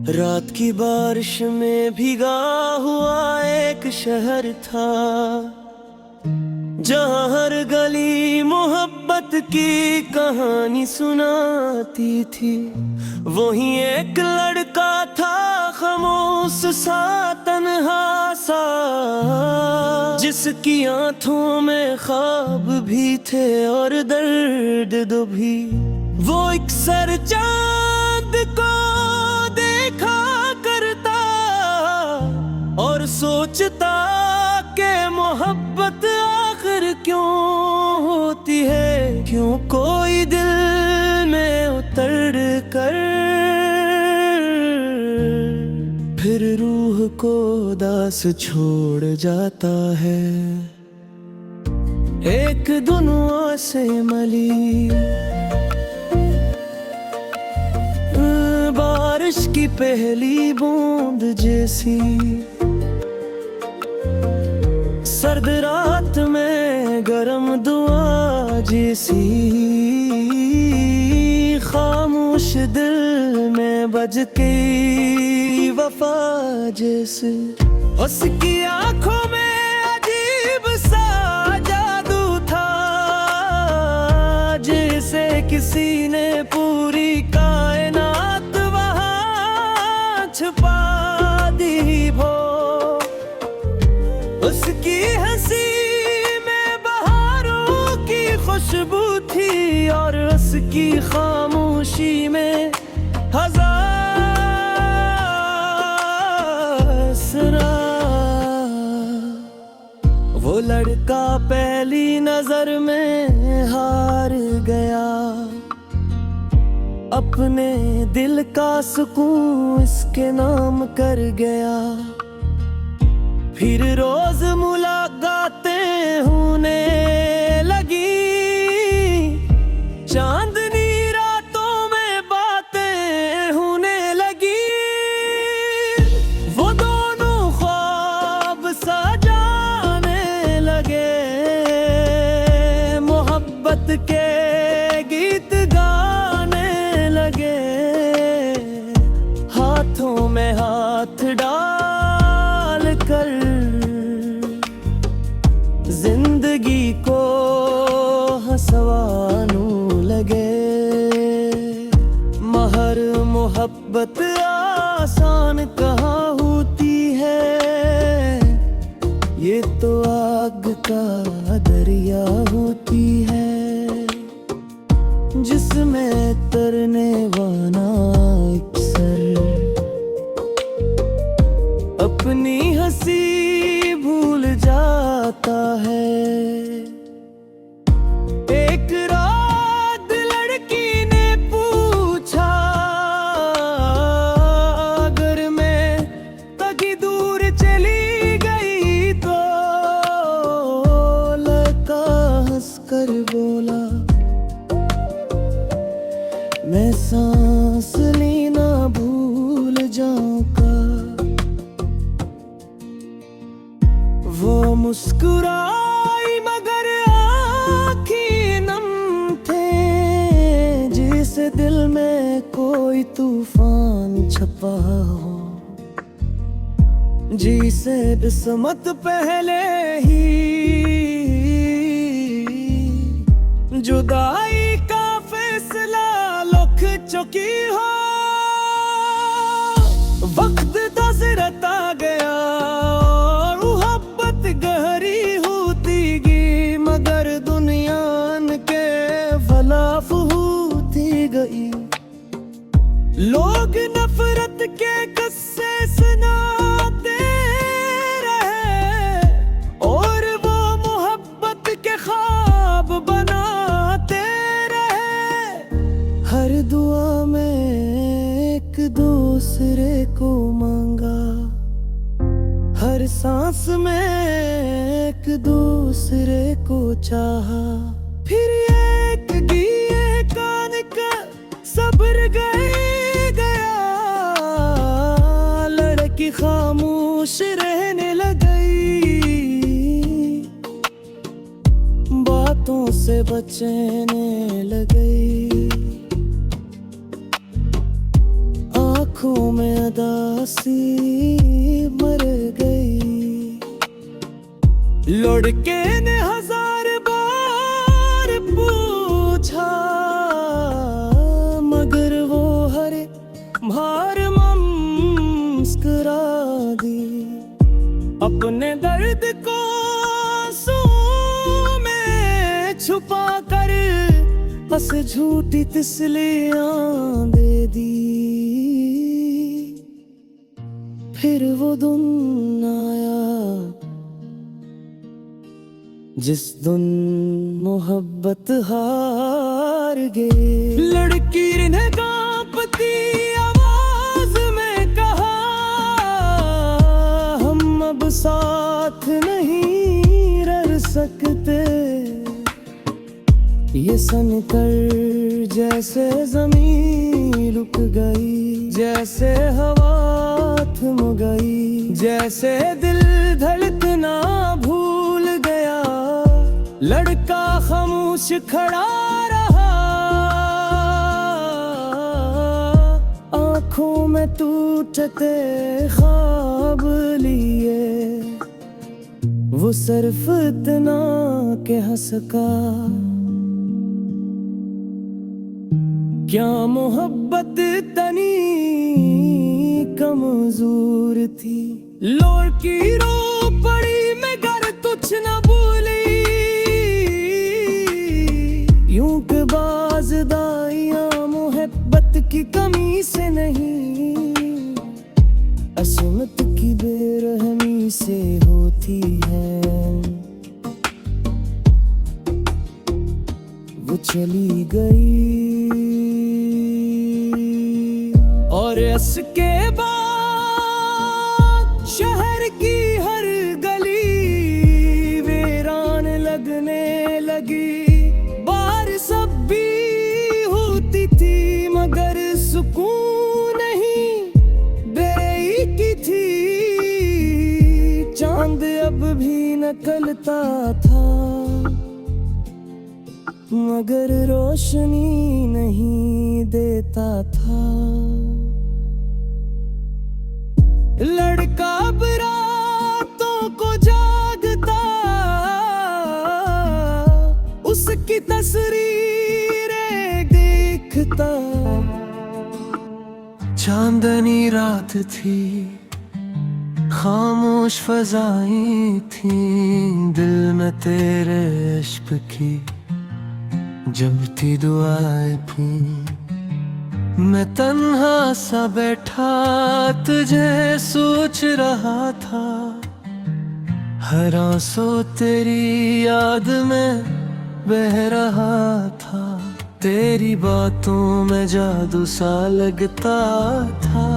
रात की बारिश में भीगा हुआ एक शहर था, जहाँ हर गली मोहब्बत की कहानी सुनाती थी। वही एक लड़का था खामोश सा, तन्हा सा, जिसकी आंखों में ख्वाब भी थे और दर्द भी। वो एक सर चांद को देखा करता और सोचता कि मोहब्बत आखिर क्यों होती है, क्यों कोई दिल में उतर कर फिर रूह को दास छोड़ जाता है। एक दुनिया से मली बारिश की पहली बूंद जैसी, सर्द रात में गरम दुआ जैसी, खामोश दिल में बजती वफा जैसे। उसकी आंखों में अजीब सा जादू था, जैसे किसी ने पूरी कायनात वहां छुपा दी हो। उसकी हंसी में बहारों की खुशबू थी और उसकी खामोशी में हजार असरार। वो लड़का पहली नजर में हार गया, अपने दिल का सुकून इसके नाम कर गया। फिर रोज मुलाकातें होने लगी, चांदनी रातों में बातें होने लगी। वो दोनों ख्वाब सजाने लगे, मोहब्बत के गीत गाने लगे, हाथों में हाथ डाल कर जिंदगी को हंसवानू लगे। महर मोहब्बत आसान कहाँ होती है, ये तो आग का दरिया होती है, जिसमें तरने वाला अक्सर अपनी हंसी भूल जाता है। एक रात लड़की ने पूछा, अगर मैं कहीं दूर चली गई तो? लड़का हंसकर बोला, मैं सांस लेना भूल जाऊंगा। वो मुस्कुराई मगर आँखें नम थे, जैसे दिल में कोई तूफान छपा हो, जिसे किस्मत पहले ही जुदाई का फैसला लिख चुकी हो। वक्त दसरत आ गया और मोहब्बत गहरी होती गई, मगर दुनिया के खिलाफ होती गई। लोग नफरत के किस्से सुनाते रहे और वो मोहब्बत के ख्वाब बनाते रहे। हर दुआ में एक दूसरे को मांगा, हर सांस में एक दूसरे को चाहा। फिर एक दिए कान का सब्र गया, लड़की खामोश रहने लगी, बातों से बचने लगी। आँखों में अदा प्यासी मर गई। लड़के ने 1000 बार पूछा, मगर वो हरे भार मुस्कुरा दी। अपने दर्द को आंसुओं में छुपा कर बस झूठी तिस्लियां दे दी। फिर वो दिन आया जिस दिन मोहब्बत हार गई। लड़की ने कांपती आवाज में कहा, हम अब साथ नहीं रह सकते। ये सुनकर जैसे जमीन रुक गई, जैसे हवा थम गई, जैसे दिल धड़कना भूल गया। लड़का खामोश खड़ा रहा, आंखों में टूटते ख्वाब लिए। वो सिर्फ इतना के हंस का, क्या मोहब्बत तनी कमजोर थी। लड़की रो पड़ी मगर कुछ न भूली, यूं के बाज़दाइयां मोहब्बत की कमी से नहीं, असमत की बेरहमी से होती है। वो चली गई और इसके बाद शहर की हर गली वीरान लगने लगी। बारिश अब भी होती थी मगर सुकून नहीं बेई थी। चांद अब भी निकलता था मगर रोशनी नहीं देता था। लड़का अब रातों को जागता, उसकी तस्वीरें देखता। चांदनी रात थी, खामोश फज़ाएं थी, दिल में तेरे इश्क की जब थी दुआएं थी। मैं तन्हा सा बैठा तुझे सोच रहा था, हर आंसू तेरी याद में बह रहा था। तेरी बातों में जादू सा लगता था,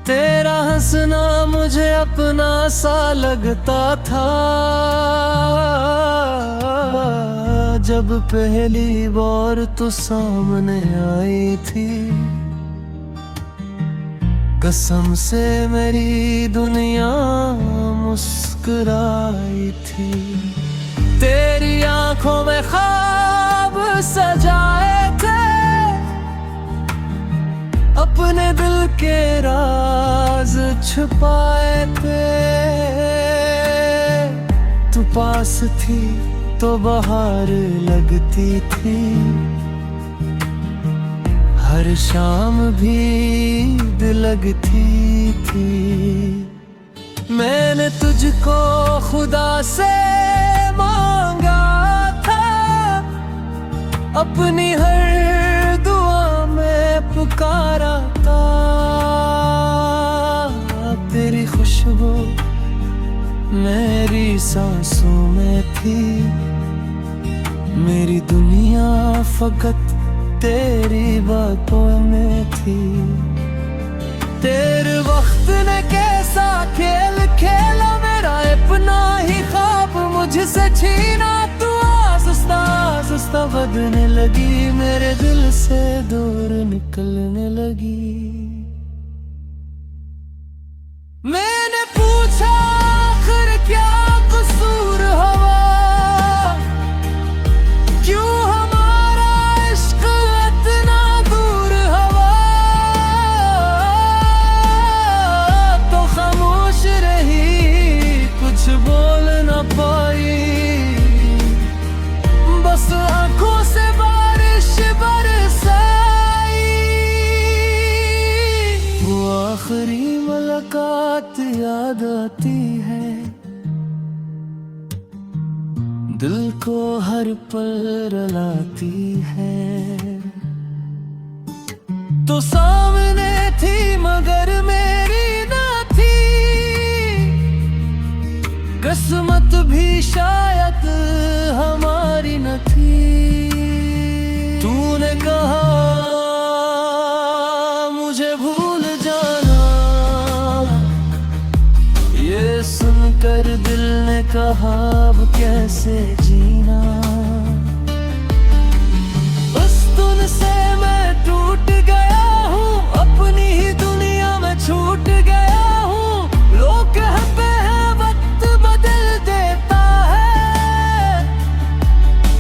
तेरा हंसना मुझे अपना सा लगता था। जब पहली बार तू सामने आई थी, कसम से मेरी दुनिया मुस्कुराई थी। तेरी आंखों में ख्वाब सजाए थे, अपने दिल के राज छुपाए थे। तू पास थी तो बाहर लगती थी, हर शाम भी दिल लगती थी। मैंने तुझको खुदा से मांगा था, अपनी हर दुआ में पुकारा था। तेरी खुशबू मेरी सांसों में थी, मेरी दुनिया फकत तेरी बातों में थी। तेरे वक्त ने कैसा खेल खेला, मेरा अपना ही ख्वाब मुझसे छीना। तू आहिस्ता आहिस्ता बढ़ने लगी, मेरे दिल से दूर निकलने लगी। मैंने पूछा आखिर क्या कसूर हवा, क्यों हमारा इश्क इतना दूर हवा। पल रुलाती है। तो सामने थी मगर मेरी ना थी, किस्मत भी शायद हमारी न थी। तूने कहा मुझे भूल जाना, ये सुनकर दिल ने कहा अब कैसे जीना। उस दिन से मैं टूट गया हूँ, अपनी ही दुनिया में छूट गया हूँ। लोग कहते हैं वक्त बदल देता है,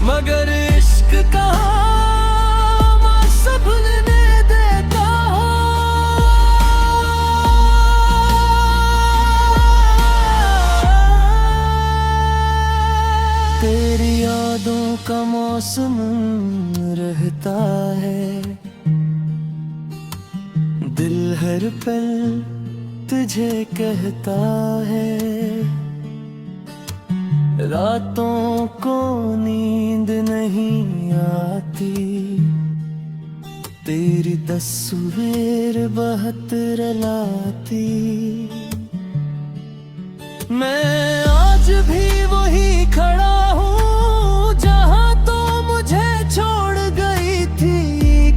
मगर इश्क कहाँ सबने देता हो। तेरी यादों का मौसम रहता है, दिल हर पल तुझे कहता है। रातों को नींद नहीं आती, तेरी तस्वीर बहुत रुलाती। मैं आज भी वही खड़ा हूँ जहाँ तो मुझे छोड़ गई थी,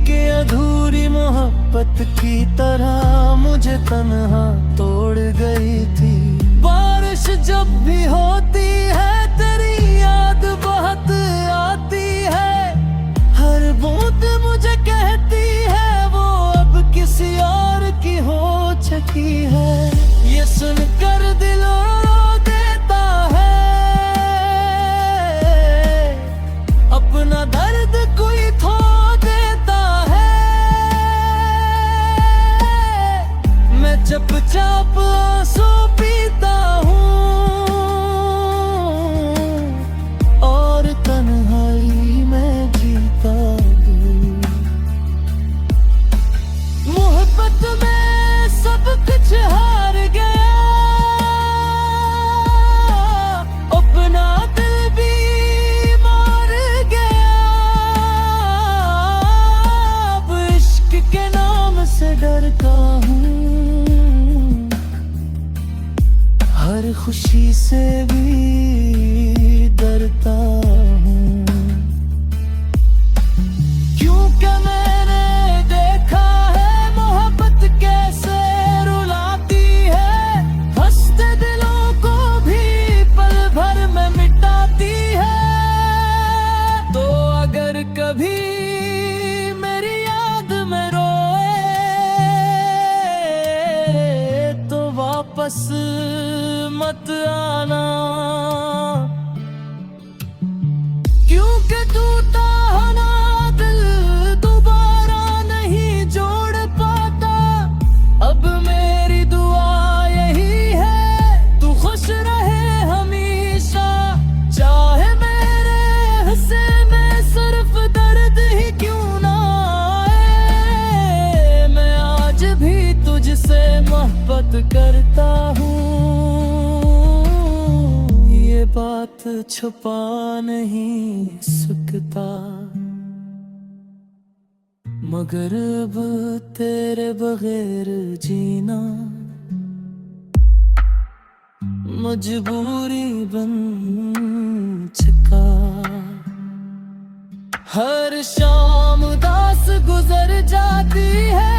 कि अधूरी मोहब्बत की तरह मुझे तन्हा तोड़ गई थी। बारिश जब भी होती है तेरी याद बहुत आती है, हर बूंद मुझे कहती है वो अब किसी और की हो चुकी है। ये सुनकर दिल रो देता है, अपना दर्द कोई थो देता है। मैं चुपचाप आंसू पीता हूँ और तन्हाई में जीता हूँ। मोहब्बत में सब कुछ हार गया, अपना दिल भी मार गया। अब इश्क के नाम से डरता हूँ, हर खुशी से भी डरता हूँ। क्योंकि मैंने देखा है मोहब्बत कैसे रुलाती है, हंसते दिलों को भी पल भर में मिटाती है। तो अगर कभी मेरी याद में रोए तो वापस मत आना, क्योंकि टूटा ना दिल दोबारा नहीं जोड़ पाता। अब मेरी दुआ यही है तू खुश रहे हमेशा, चाहे मेरे हिस्से में सिर्फ दर्द ही क्यों ना आए। मैं आज भी तुझसे मोहब्बत करता हूँ, ये बात छुपा नहीं सकता। मगर अब तेरे बगैर जीना मजबूरी बन चुका। हर शाम उदास गुजर जाती है,